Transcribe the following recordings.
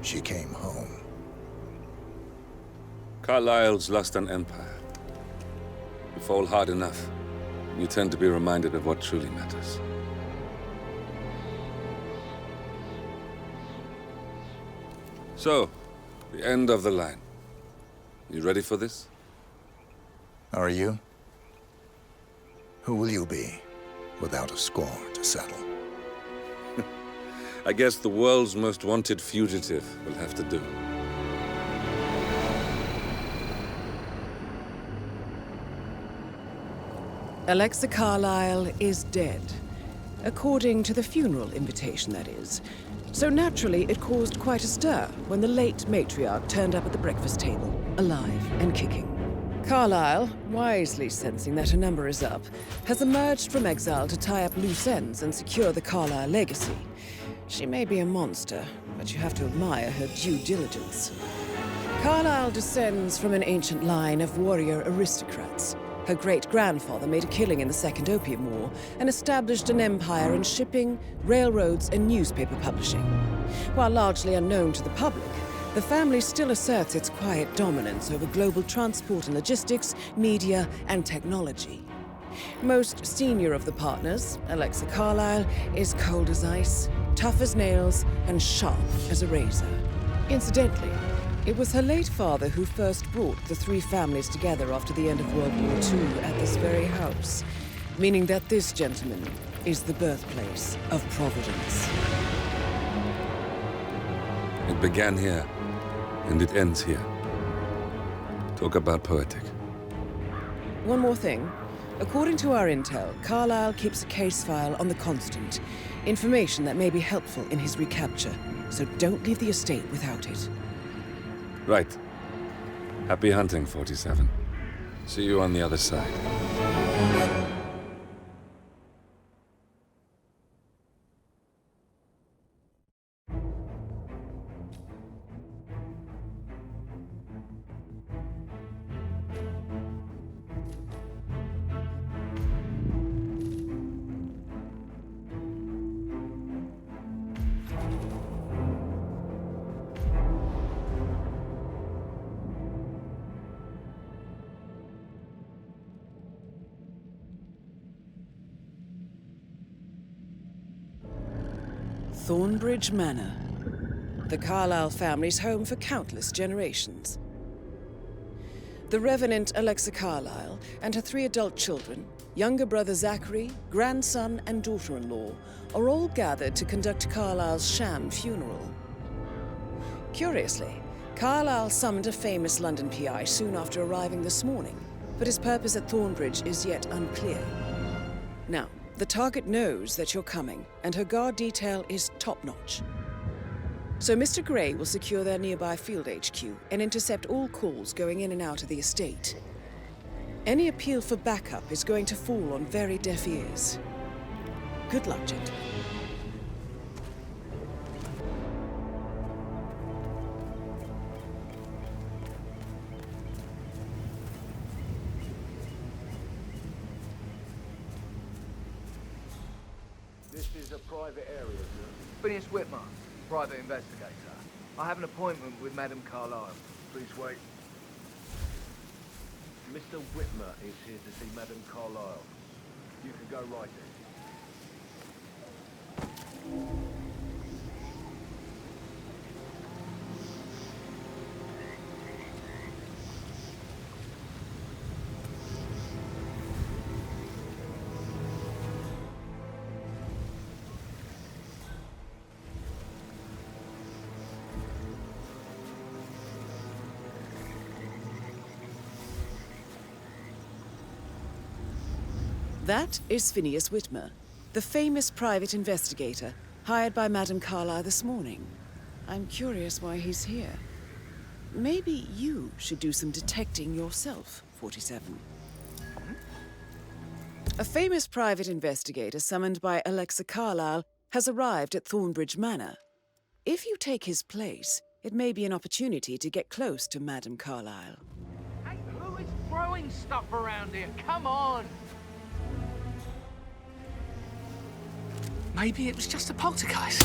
she came home. Carlisle's lost an empire. You fall hard enough, you tend to be reminded of what truly matters. So, the end of the line. You ready for this? Are you? Who will you be, without a score to settle? I guess the world's most wanted fugitive will have to do. Alexa Carlisle is dead. According to the funeral invitation, that is. So naturally, it caused quite a stir when the late matriarch turned up at the breakfast table, alive and kicking. Carlisle, wisely sensing that her number is up, has emerged from exile to tie up loose ends and secure the Carlisle legacy. She may be a monster, but you have to admire her due diligence. Carlisle descends from an ancient line of warrior aristocrats. Her great-grandfather made a killing in the Second Opium War and established an empire in shipping, railroads, and newspaper publishing. While largely unknown to the public, the family still asserts its quiet dominance over global transport and logistics, media, and technology. Most senior of the partners, Alexa Carlisle, is cold as ice, tough as nails, and sharp as a razor. Incidentally, it was her late father who first brought the three families together after the end of World War II at this very house, meaning that this gentleman is the birthplace of Providence. It began here, and it ends here. Talk about poetic. One more thing. According to our intel, Carlisle keeps a case file on the Constant, information that may be helpful in his recapture, so don't leave the estate without it. Right. Happy hunting, 47. See you on the other side. Thornbridge Manor, the Carlisle family's home for countless generations. The Revenant Alexa Carlisle and her 3 adult children, younger brother Zachary, grandson, and daughter-in-law, are all gathered to conduct Carlisle's sham funeral. Curiously, Carlisle summoned a famous London PI soon after arriving this morning, but his purpose at Thornbridge is yet unclear. Now, the target knows that you're coming, and her guard detail is top-notch. So Mr. Gray will secure their nearby field HQ and intercept all calls going in and out of the estate. Any appeal for backup is going to fall on very deaf ears. Good luck, gentlemen. This is a private area, sir. Phineas Whitmer, private investigator. I have an appointment with Madame Carlisle. Please wait. Mr. Whitmer is here to see Madame Carlisle. You can go right in. That is Phineas Whitmer, the famous private investigator hired by Madame Carlisle this morning. I'm curious why he's here. Maybe you should do some detecting yourself, 47. A famous private investigator summoned by Alexa Carlisle has arrived at Thornbridge Manor. If you take his place, it may be an opportunity to get close to Madame Carlisle. Hey, who is throwing stuff around here? Come on! Maybe it was just a poltergeist.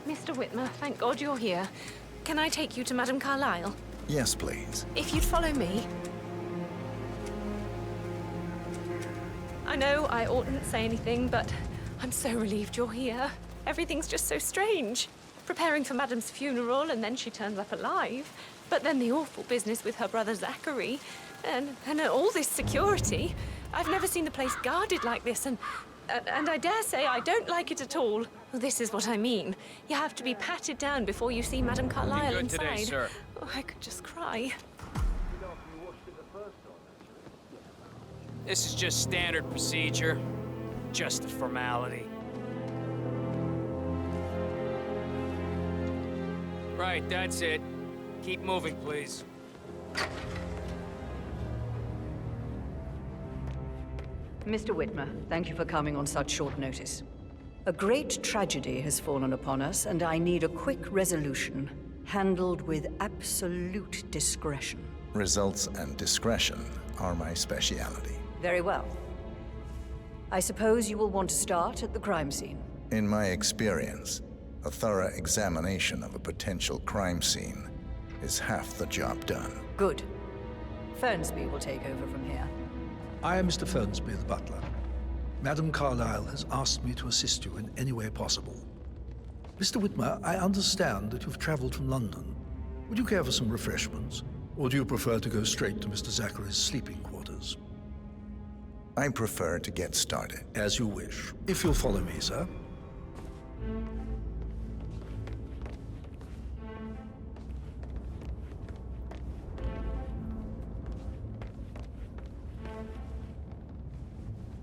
Mr. Whitmer, thank God you're here. Can I take you to Madame Carlisle? Yes, please. If you'd follow me. I know I oughtn't say anything, but I'm so relieved you're here. Everything's just so strange. Preparing for Madame's funeral, and then she turns up alive. But then the awful business with her brother Zachary, and all this security. I've never seen the place guarded like this, and I dare say I don't like it at all. Well, this is what I mean. You have to be patted down before you see Madame Carlisle good inside. today, sir. Oh, I could just cry. This is just standard procedure. Just a formality. Right, that's it. Keep moving, please. Mr. Whitmer, thank you for coming on such short notice. A great tragedy has fallen upon us, and I need a quick resolution, handled with absolute discretion. Results and discretion are my specialty. Very well. I suppose you will want to start at the crime scene. In my experience, a thorough examination of a potential crime scene is half the job done. Good. Fernsby will take over from here. I am Mr. Fernsby, the butler. Madame Carlisle has asked me to assist you in any way possible. Mr. Whitmer, I understand that you've traveled from London. Would you care for some refreshments? Or do you prefer to go straight to Mr. Zachary's sleeping quarters? I prefer to get started. As you wish. If you'll follow me, sir.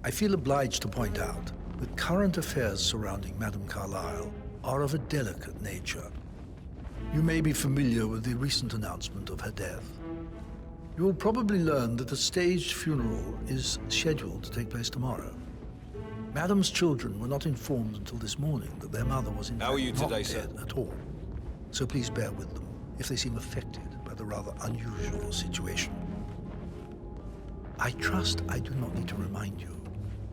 I feel obliged to point out that current affairs surrounding Madame Carlisle are of a delicate nature. You may be familiar with the recent announcement of her death. You will probably learn that a staged funeral is scheduled to take place tomorrow. Madame's children were not informed until this morning that their mother was in fact not dead at all. So please bear with them if they seem affected by the rather unusual situation. I trust I do not need to remind you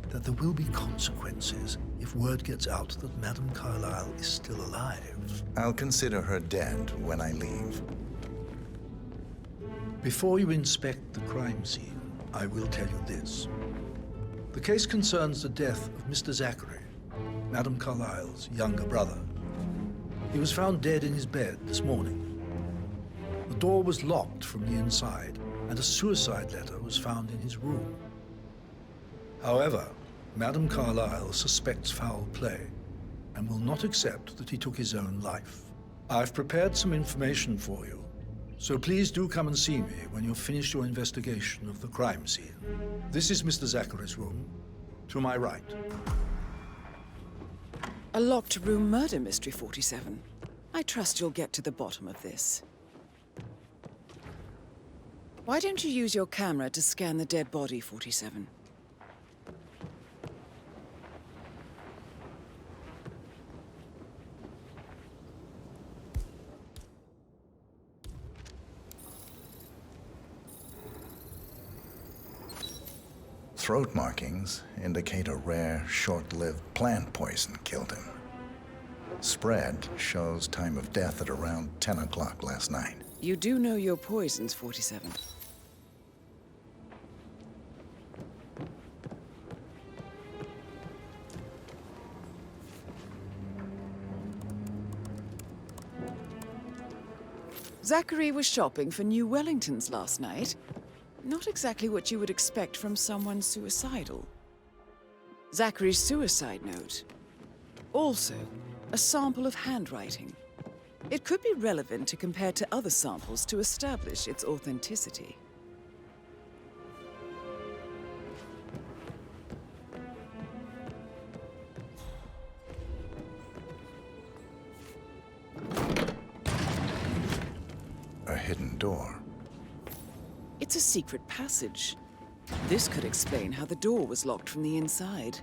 that there will be consequences if word gets out that Madame Carlisle is still alive. I'll consider her dead when I leave. Before you inspect the crime scene, I will tell you this. The case concerns the death of Mr. Zachary, Madame Carlisle's younger brother. He was found dead in his bed this morning. The door was locked from the inside, and a suicide letter was found in his room. However, Madame Carlisle suspects foul play and will not accept that he took his own life. I've prepared some information for you, so please do come and see me when you've finished your investigation of the crime scene. This is Mr. Zachary's room, to my right. A locked room murder mystery, 47. I trust you'll get to the bottom of this. Why don't you use your camera to scan the dead body, 47? Throat markings indicate a rare, short-lived plant poison killed him. Spread shows time of death at around 10 o'clock last night. You do know your poisons, 47. Zachary was shopping for new Wellingtons last night. Not exactly what you would expect from someone suicidal. Zachary's suicide note. Also, a sample of handwriting. It could be relevant to compare to other samples to establish its authenticity. A hidden door. It's a secret passage. This could explain how the door was locked from the inside.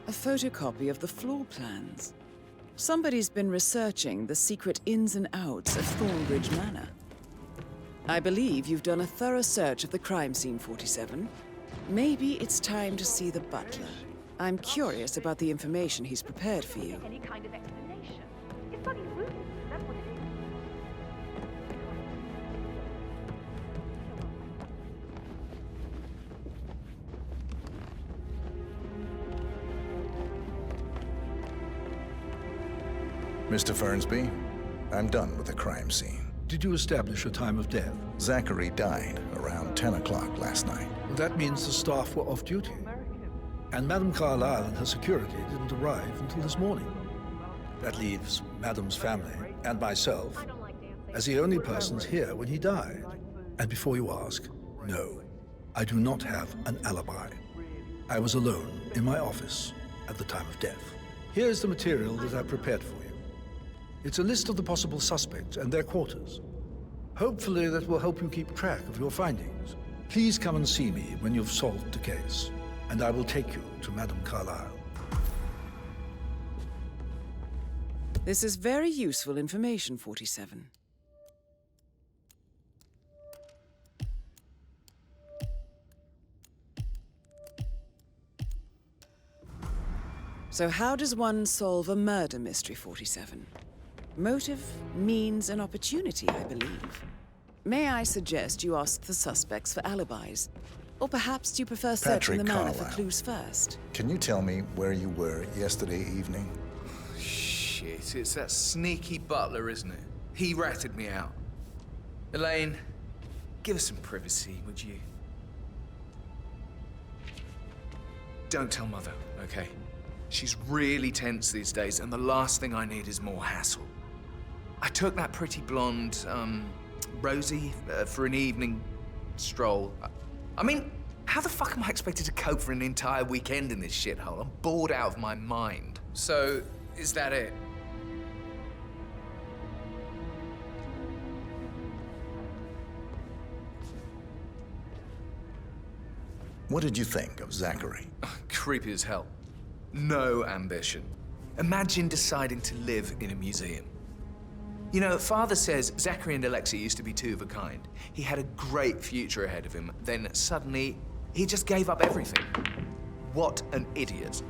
A photocopy of the floor plans. Somebody's been researching the secret ins and outs of Thornbridge Manor. I believe you've done a thorough search of the crime scene, 47. Maybe it's time to see the butler. I'm curious about the information he's prepared for you. Any kind of explanation. It's bloody rude. That's what it is. Mr. Fernsby, I'm done with the crime scene. Did you establish a time of death? Zachary died around 10 o'clock last night. Well, that means the staff were off duty. And Madame Carlisle and her security didn't arrive until this morning. That leaves Madame's family and myself as the only persons here when he died. And before you ask, no, I do not have an alibi. I was alone in my office at the time of death. Here's the material that I prepared for you. It's a list of the possible suspects and their quarters. Hopefully that will help you keep track of your findings. Please come and see me when you've solved the case, and I will take you to Madame Carlisle. This is very useful information, 47. So how does one solve a murder mystery, 47? Motive, means, and opportunity, I believe. May I suggest you ask the suspects for alibis? Or perhaps do you prefer searching the manor for clues first? Can you tell me where you were yesterday evening? Shit, it's that sneaky butler, isn't it? He ratted me out. Elaine, give us some privacy, would you? Don't tell Mother, okay? She's really tense these days, and the last thing I need is more hassle. I took that pretty blonde, Rosie, for an evening stroll. I mean, how the fuck am I expected to cope for an entire weekend in this shithole? I'm bored out of my mind. So, is that it? What did you think of Zachary? Creepy as hell. No ambition. Imagine deciding to live in a museum. You know, Father says Zachary and Alexa used to be two of a kind. He had a great future ahead of him, then suddenly, he just gave up everything. What an idiot.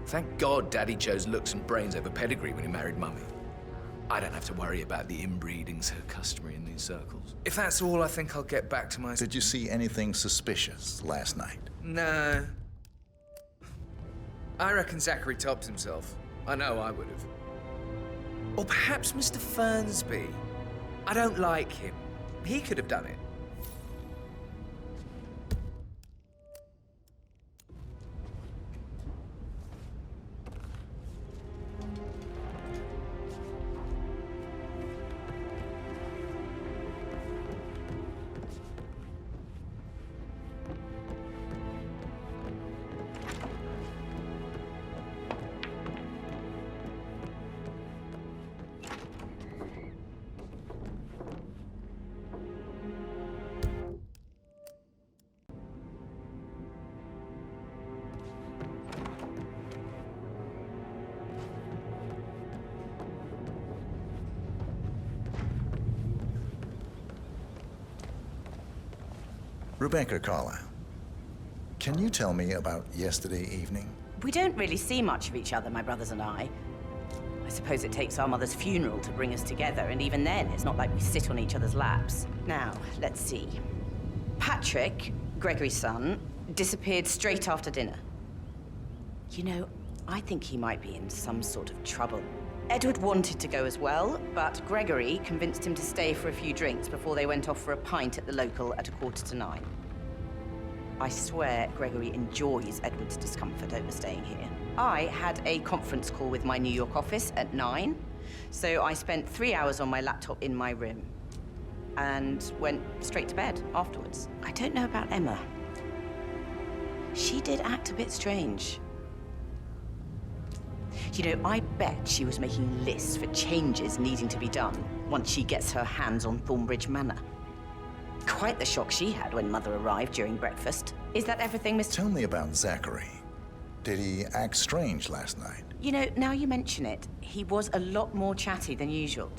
Thank God Daddy chose looks and brains over pedigree when he married Mummy. I don't have to worry about the inbreeding so customary in these circles. If that's all, I think I'll get back to my... Did you see anything suspicious last night? No. I reckon Zachary topped himself. I know I would have. Or perhaps Mr. Fernsby. I don't like him. He could have done it. Rebecca Carlisle, can you tell me about yesterday evening? We don't really see much of each other, my brothers and I. I suppose it takes our mother's funeral to bring us together, and even then, it's not like we sit on each other's laps. Now, let's see. Patrick, Gregory's son, disappeared straight after dinner. You know, I think he might be in some sort of trouble. Edward wanted to go as well, but Gregory convinced him to stay for a few drinks before they went off for a pint at the local at 9:15. I swear Gregory enjoys Edward's discomfort over staying here. I had a conference call with my New York office at 9, so I spent 3 hours on my laptop in my room and went straight to bed afterwards. I don't know about Emma. She did act a bit strange. You know, I bet she was making lists for changes needing to be done once she gets her hands on Thornbridge Manor. Quite the shock she had when Mother arrived during breakfast. Is that everything, Mr. Tell me about Zachary. Did he act strange last night? You know, now you mention it, he was a lot more chatty than usual.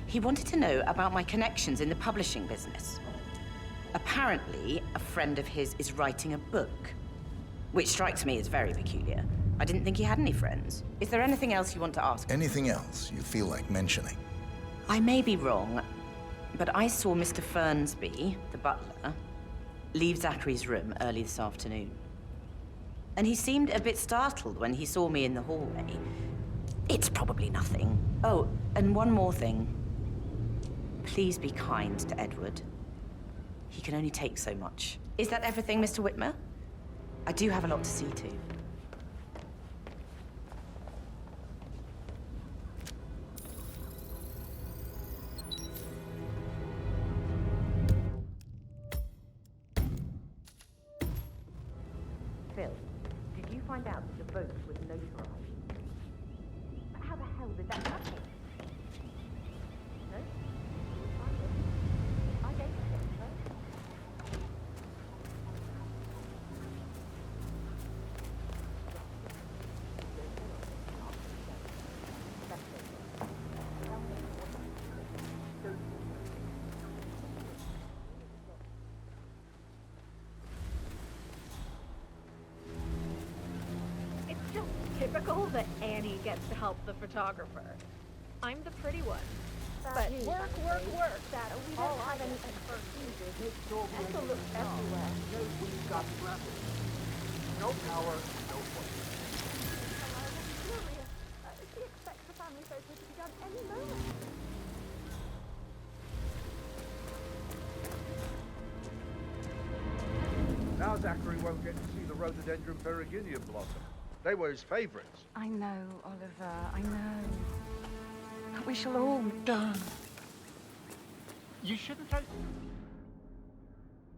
He wanted to know about my connections in the publishing business. Apparently, a friend of his is writing a book, which strikes me as very peculiar. I didn't think he had any friends. Is there anything else you want to ask? Anything else you feel like mentioning? I may be wrong, but I saw Mr. Fernsby, the butler, leave Zachary's room early this afternoon. And he seemed a bit startled when he saw me in the hallway. It's probably nothing. Oh, and one more thing. Please be kind to Edward. He can only take so much. Is that everything, Mr. Whitmer? I do have a lot to see to. Phil, did you find out that the vote was notarized? How the hell did that happen? No? I don't think so. It's just typical that Annie gets to help the photographer. I'm the pretty one. But work. That we don't have any expertise. Ethel looks everywhere. We've got graphics. No power, no voice. Furious. She expects the family photo to be done any moment. Now Zachary won't get to see the rhododendron periginium blossom. They were his favorites. I know, Oliver, I know. But we shall all... Done. You shouldn't throw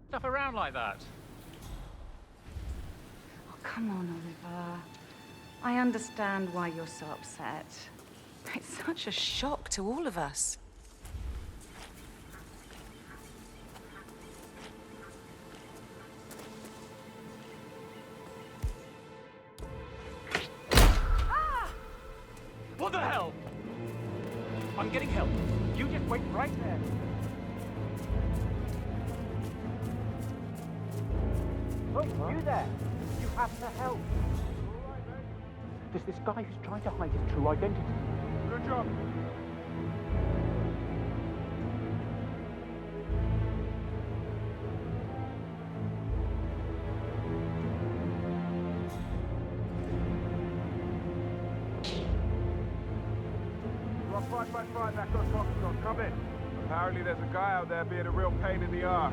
stuff around like that. Oh, come on, Oliver. I understand why you're so upset. It's such a shock to all of us. What the hell? I'm getting help. You just wait right there. Look, you there. You have to help. There's this guy who's trying to hide his true identity. Good job. Right, that goes Foxtrot. Come in. Apparently there's a guy out there being a real pain in the arse.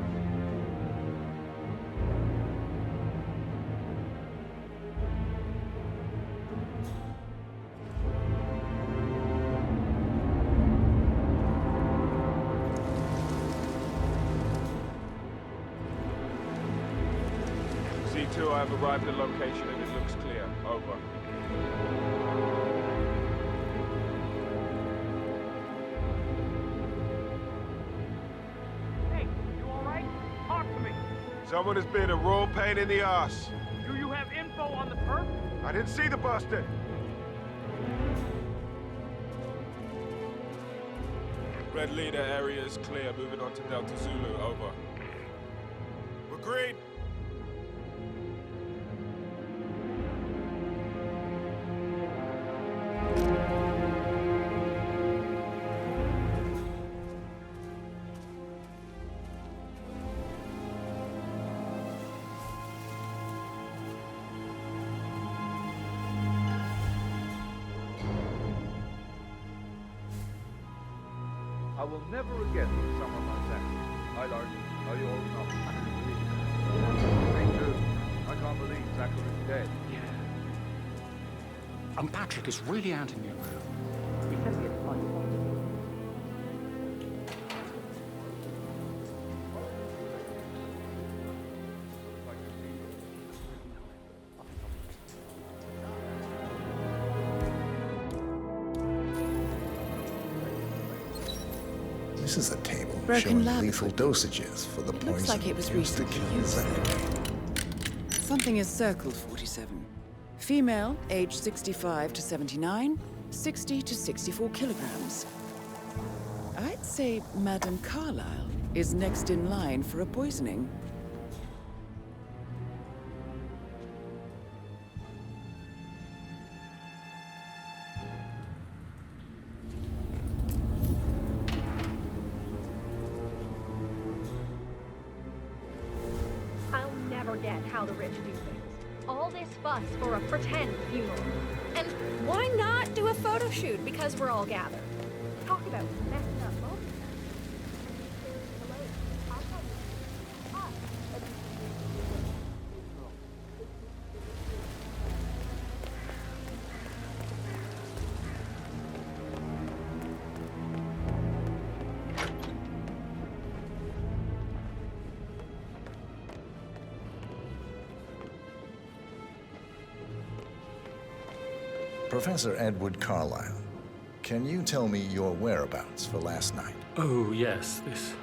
C2, I have arrived at location and it looks clear. Over. Someone has been a raw pain in the ass. Do you have info on the perp? I didn't see the bastard. Red leader area is clear. Moving on to Delta Zulu. Over. We're green. I will never again meet someone like that. I learned, are you old enough? Me too. I can't believe Zachary's dead. Yeah. And Patrick is really hounding me around. He says he had fun. This is a table Broken showing lab lethal equipment. dosages for the It poison looks like it was used to recently kill used. Zachary. Something is circled 47. Female, age 65 to 79, 60 to 64 kilograms. I'd say Madame Carlisle is next in line for a poisoning. I'll never get how the rich do things. All this fuss for a pretend funeral. And why not do a photo shoot because we're all gathered? Talk about messing up moments. Professor Edward Carlisle, can you tell me your whereabouts for last night? Oh, yes, this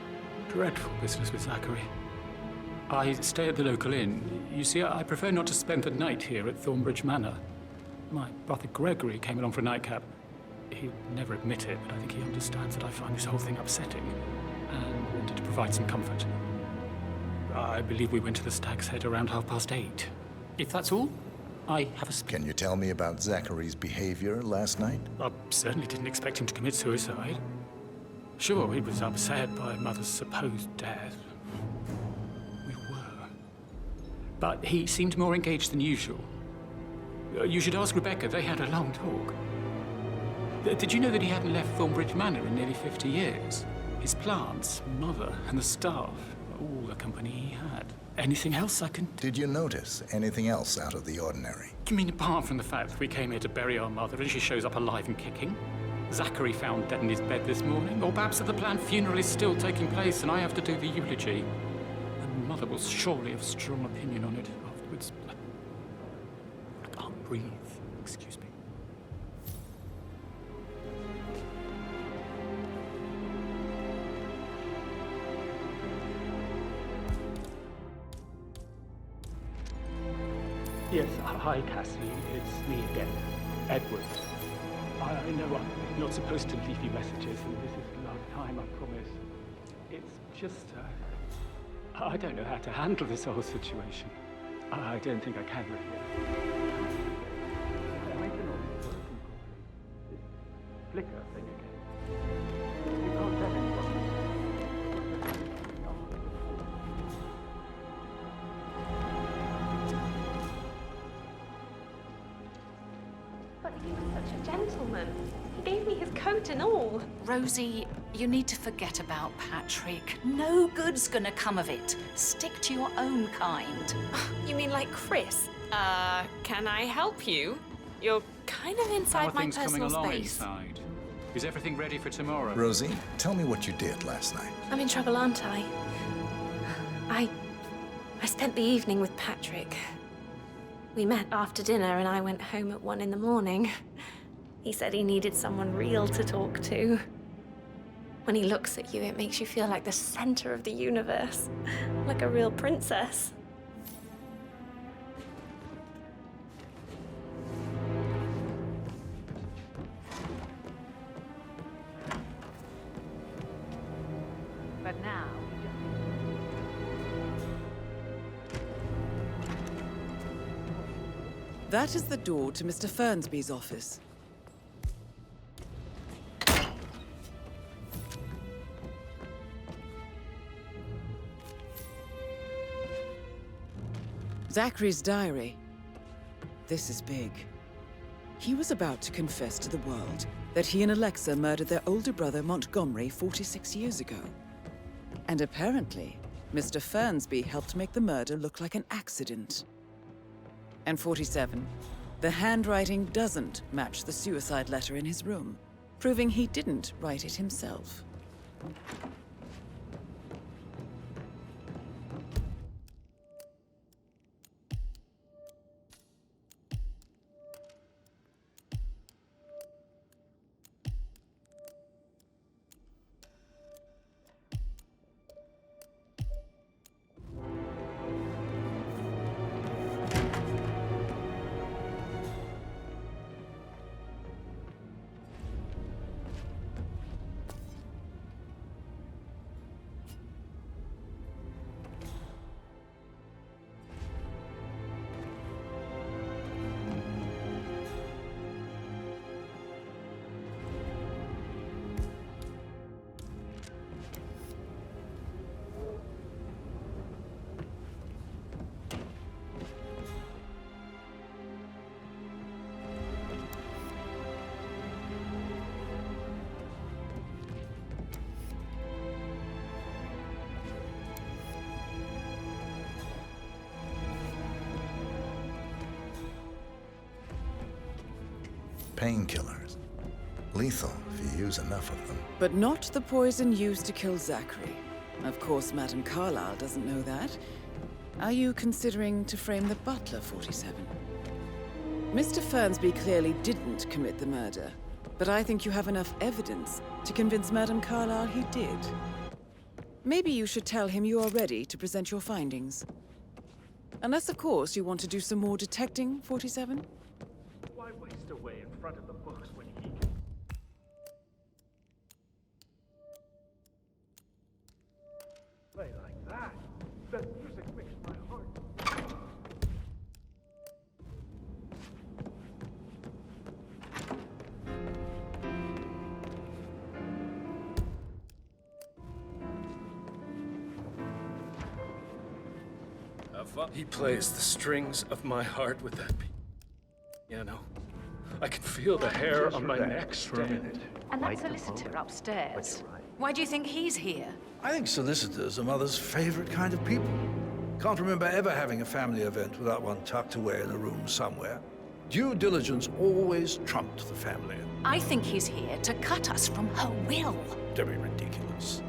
dreadful business with Zachary. I stay at the local inn. You see, I prefer not to spend the night here at Thornbridge Manor. My brother Gregory came along for a nightcap. He'll never admit it, but I think he understands that I find this whole thing upsetting and wanted to provide some comfort. I believe we went to the Stag's Head around 8:30. If that's all, I have a... Can you tell me about Zachary's behavior last night? I certainly didn't expect him to commit suicide. Sure, he was upset by Mother's supposed death. We were. But he seemed more engaged than usual. You should ask Rebecca. They had a long talk. Did you know that he hadn't left Thornbridge Manor in nearly 50 years? His plants, Mother, and the staff, all the company he had. Anything else I can... Did you notice anything else out of the ordinary? You mean apart from the fact that we came here to bury our mother and she shows up alive and kicking? Zachary found dead in his bed this morning? Or perhaps that the planned funeral is still taking place and I have to do the eulogy? And Mother will surely have a strong opinion on it afterwards. I can't breathe. Excuse me. Yes, hi, Cassie. It's me again, Edward. I know I'm not supposed to leave you messages, and this is the last time, I promise. It's just, I don't know how to handle this whole situation. I don't think I can really. Am I not working properly? This flicker thing again. You can't tell anyone. But he was such a gentleman. He gave me his coat and all. Rosie, you need to forget about Patrick. No good's gonna come of it. Stick to your own kind. You mean like Chris? Can I help you? You're kind of inside my personal coming along space. inside? Is everything ready for tomorrow? Rosie, tell me what you did last night. I'm in trouble, aren't I? I spent the evening with Patrick. We met after dinner and I went home at 1 in the morning. He said he needed someone real to talk to. When he looks at you, it makes you feel like the center of the universe, like a real princess. But now, That is the door to Mr. Fernsby's office. Zachary's diary. This is big. He was about to confess to the world that he and Alexa murdered their older brother Montgomery 46 years ago. And apparently, Mr. Fernsby helped make the murder look like an accident. And 47, the handwriting doesn't match the suicide letter in his room, proving he didn't write it himself. Painkillers. Lethal if you use enough of them. But not the poison used to kill Zachary. Of course, Madame Carlisle doesn't know that. Are you considering to frame the butler, 47? Mr. Fernsby clearly didn't commit the murder, but I think you have enough evidence to convince Madame Carlisle he did. Maybe you should tell him you are ready to present your findings. Unless, of course, you want to do some more detecting, 47? Why waste away in front of the books when he can play like that? That music makes my heart. He plays the strings of my heart with that piano. I can feel the hair on my neck stand. And that solicitor upstairs. Why do you think he's here? I think solicitors are Mother's favorite kind of people. Can't remember ever having a family event without one tucked away in a room somewhere. Due diligence always trumped the family. I think he's here to cut us from her will. Don't be ridiculous.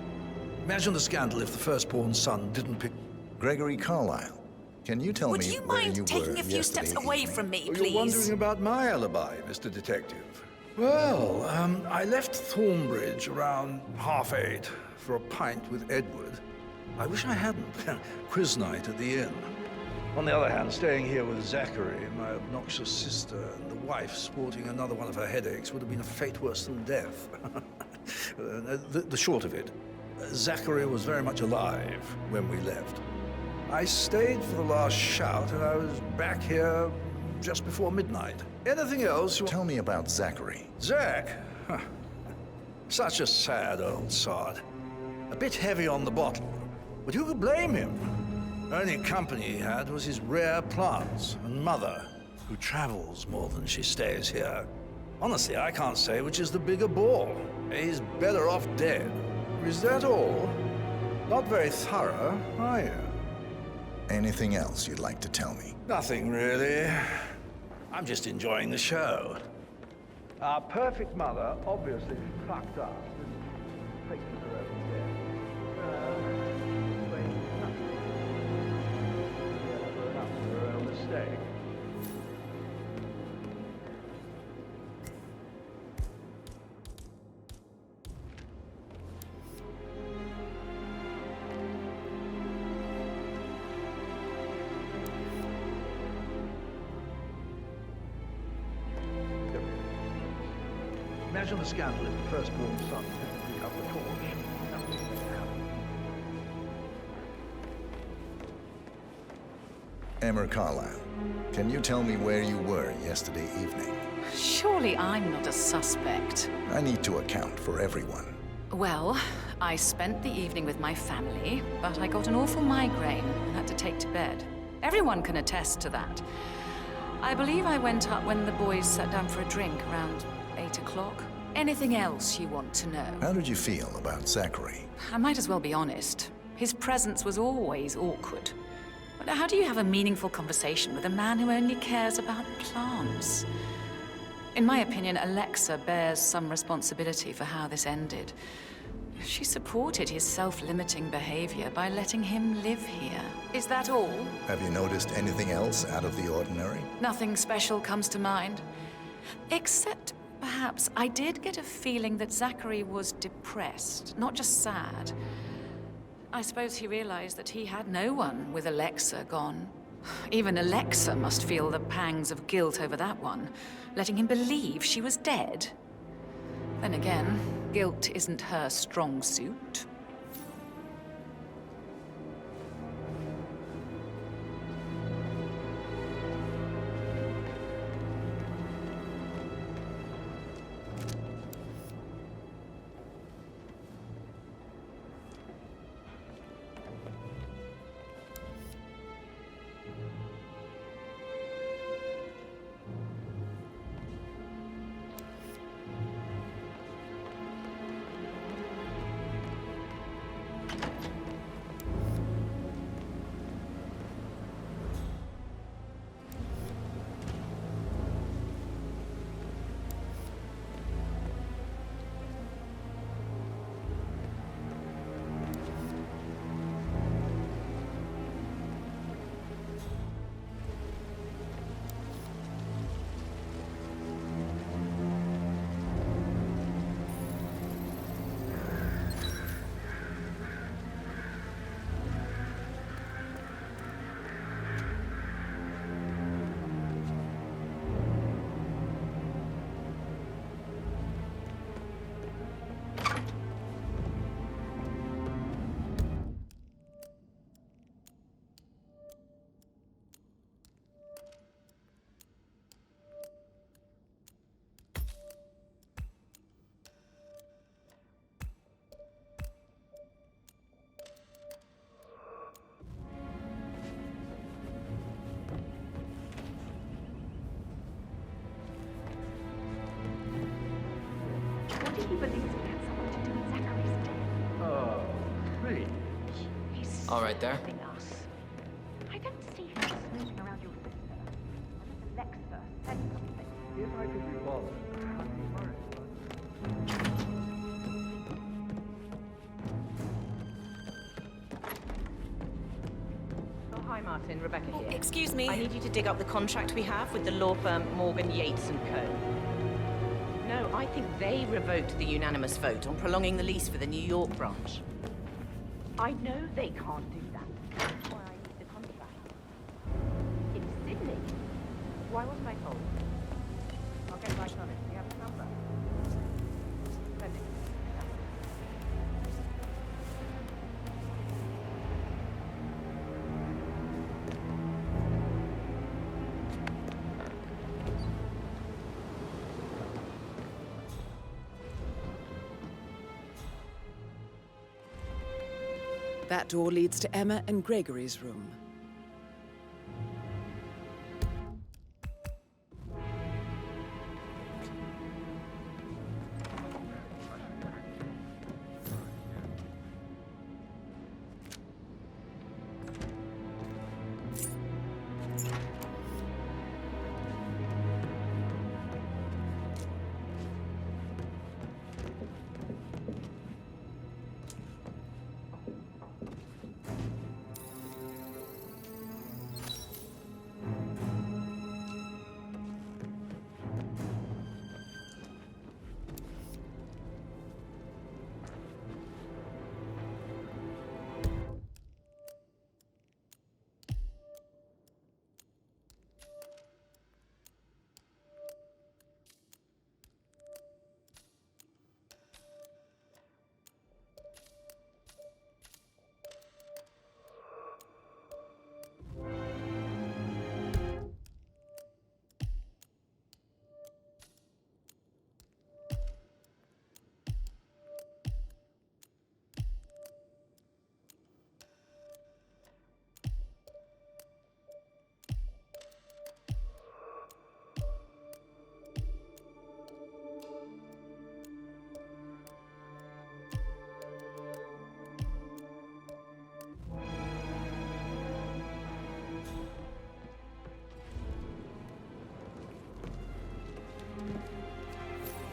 Imagine the scandal if the firstborn son didn't pick... Gregory Carlisle. Can you tell Would me you where mind you were taking a few steps yesterday away evening? from me, Oh, please? you're wondering about my alibi, Mr. Detective. Well, I left Thornbridge around 8:30 for a pint with Edward. I wish I hadn't. Quiz night at the inn. On the other hand, staying here with Zachary, my obnoxious sister, and the wife sporting another one of her headaches would have been a fate worse than death. The short of it, Zachary was very much alive when we left. I stayed for the last shout, and I was back here just before midnight. Anything else? Tell me about Zachary. Zach? Huh. Such a sad old sod. A bit heavy on the bottle, but who could blame him? The only company he had was his rare plants and Mother, who travels more than she stays here. Honestly, I can't say which is the bigger bore. He's better off dead. Is that all? Not very thorough, are you? Anything else you'd like to tell me? Nothing, really. I'm just enjoying the show. Our perfect mother obviously fucked up. Faking her own death. Mistake. Imagine the scandal if the firstborn son didn't pick up the torch. Nothing was going to happen. Emma Carlisle, can you tell me where you were yesterday evening? Surely I'm not a suspect. I need to account for everyone. Well, I spent the evening with my family, but I got an awful migraine and had to take to bed. Everyone can attest to that. I believe I went up when the boys sat down for a drink around 8 o'clock. Anything else you want to know? How did you feel about Zachary? I might as well be honest. His presence was always awkward. But how do you have a meaningful conversation with a man who only cares about plants? In my opinion, Alexa bears some responsibility for how this ended. She supported his self-limiting behavior by letting him live here. Is that all? Have you noticed anything else out of the ordinary? Nothing special comes to mind. Except, perhaps, I did get a feeling that Zachary was depressed, not just sad. I suppose he realized that he had no one with Alexa gone. Even Alexa must feel the pangs of guilt over that one, letting him believe she was dead. Then again, guilt isn't her strong suit. do you believe it had something to do with Zachary's death? Oh, please. He's All right there. stalking us. I don't see him snooping around your sister. Unless Alexa said something. If I could be bothered, I'd be worried. Oh, hi, Martin. Rebecca here. Excuse me. I need you to dig up the contract we have with the law firm Morgan, Yates & Co. No, I think they revoked the unanimous vote on prolonging the lease for the New York branch. I know they can't do that. That's why I need the contract. In Sydney? Why wasn't I told? I'll get right on it. Do you have a number? Send it. That door leads to Emma and Gregory's room.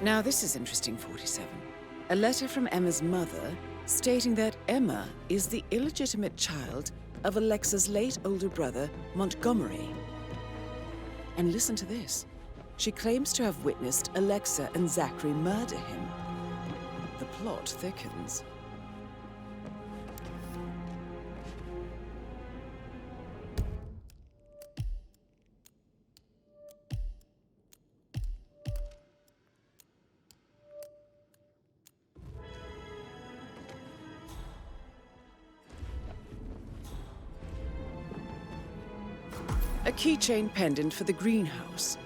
Now this is interesting, 47. A letter from Emma's mother stating that Emma is the illegitimate child of Alexa's late older brother, Montgomery. And listen to this. She claims to have witnessed Alexa and Zachary murder him. The plot thickens. A keychain pendant for the greenhouse.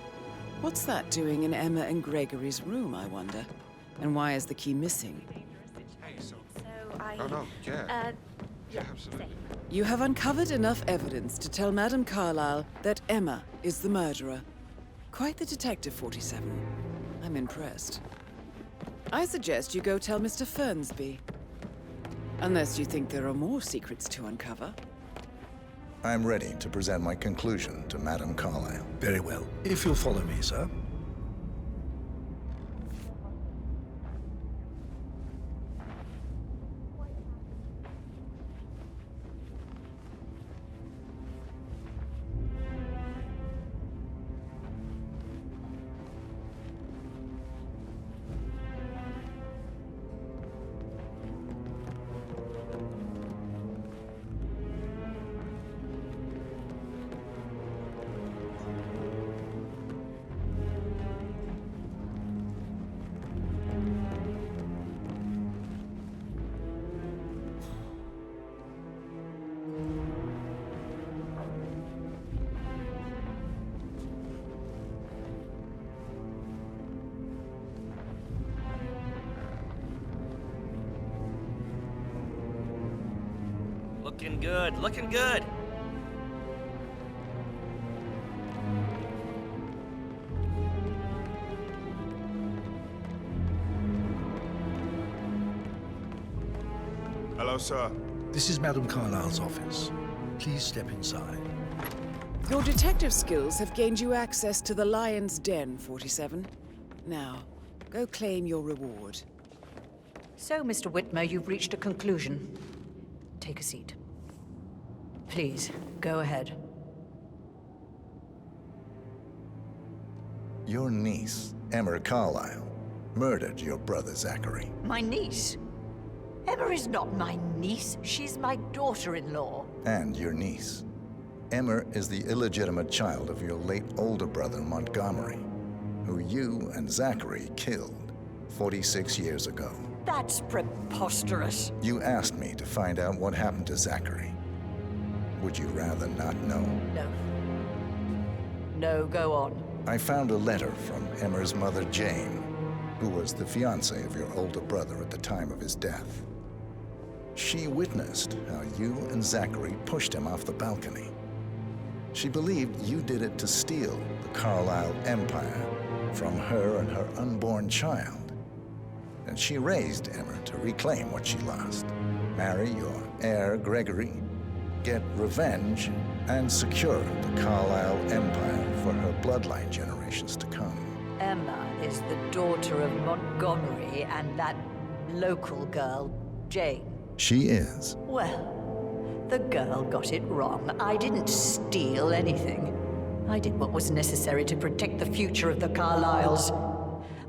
What's that doing in Emma and Gregory's room, I wonder? And why is the key missing? Oh, no, yeah. Yeah, absolutely. You have uncovered enough evidence to tell Madame Carlisle that Emma is the murderer. Quite the detective, 47. I'm impressed. I suggest you go tell Mr. Fernsby. Unless you think there are more secrets to uncover. I'm ready to present my conclusion to Madame Carlisle. Very well. If you'll follow me, sir. Looking good, looking good. Hello, sir. This is Madame Carlisle's office. Please step inside. Your detective skills have gained you access to the Lion's Den, 47. Now, go claim your reward. So, Mr. Whitmer, you've reached a conclusion. Take a seat. Please, go ahead. Your niece, Emma Carlisle, murdered your brother Zachary. My niece? Emma is not my niece. She's my daughter-in-law. And your niece. Emma is the illegitimate child of your late older brother Montgomery, who you and Zachary killed 46 years ago. That's preposterous. You asked me to find out what happened to Zachary. Would you rather not know? No. No, go on. I found a letter from Emma's mother, Jane, who was the fiancée of your older brother at the time of his death. She witnessed how you and Zachary pushed him off the balcony. She believed you did it to steal the Carlisle empire from her and her unborn child. And she raised Emma to reclaim what she lost, marry your heir, Gregory, get revenge, and secure the Carlisle empire for her bloodline generations to come. Emma is the daughter of Montgomery and that local girl, Jane. She is. Well, the girl got it wrong. I didn't steal anything. I did what was necessary to protect the future of the Carlisles.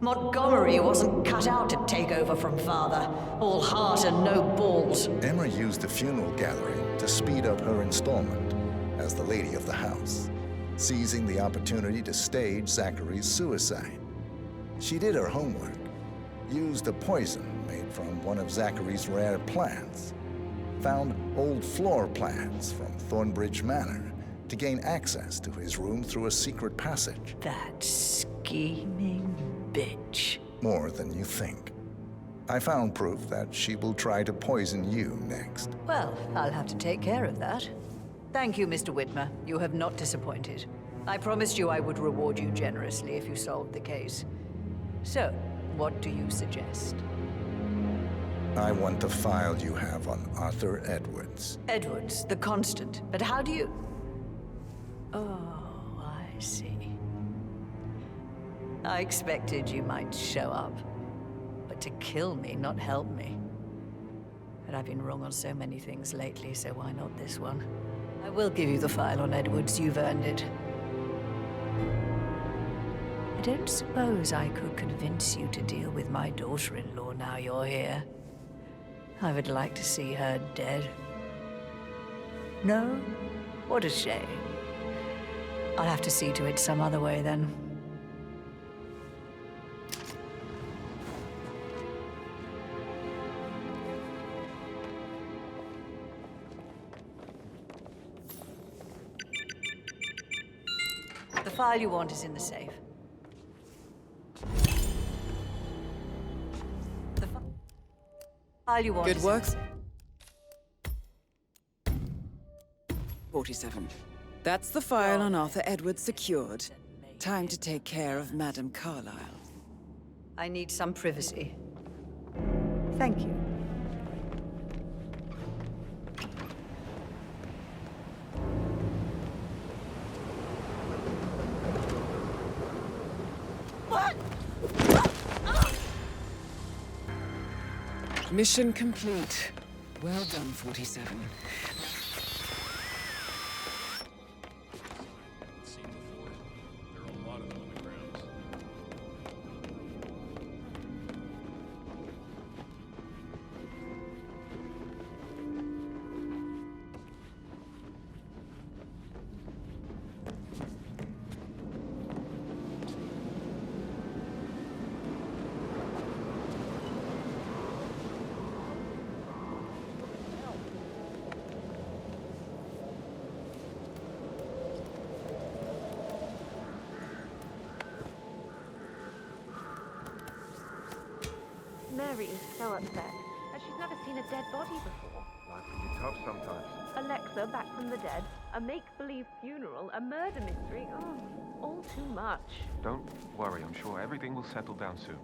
Montgomery wasn't cut out to take over from father. All heart and no balls. Emma used the funeral gathering to speed up her installment as the lady of the house, seizing the opportunity to stage Zachary's suicide. She did her homework, used a poison made from one of Zachary's rare plants, found old floor plans from Thornbridge Manor to gain access to his room through a secret passage. That scheming bitch. More than you think. I found proof that she will try to poison you next. Well, I'll have to take care of that. Thank you, Mr. Whitmer. You have not disappointed. I promised you I would reward you generously if you solved the case. So, what do you suggest? I want the file you have on Arthur Edwards. Edwards, the Constant. But how do you... Oh, I see. I expected you might show up. But to kill me, not help me. But I've been wrong on so many things lately, so why not this one? I will give you the file on Edwards. You've earned it. I don't suppose I could convince you to deal with my daughter-in-law now you're here. I would like to see her dead. No? What a shame. I'll have to see to it some other way then. The file you want is in the safe. The file you want. Good work. 47. That's the file on Arthur Edwards secured. Time to take care of Madame Carlisle. I need some privacy. Thank you. Mission complete. Well done, 47. Mary is so upset, and she's never seen a dead body before. Life can be tough sometimes. Alexa back from the dead, a make-believe funeral, a murder mystery. Oh, all too much. Don't worry, I'm sure everything will settle down soon.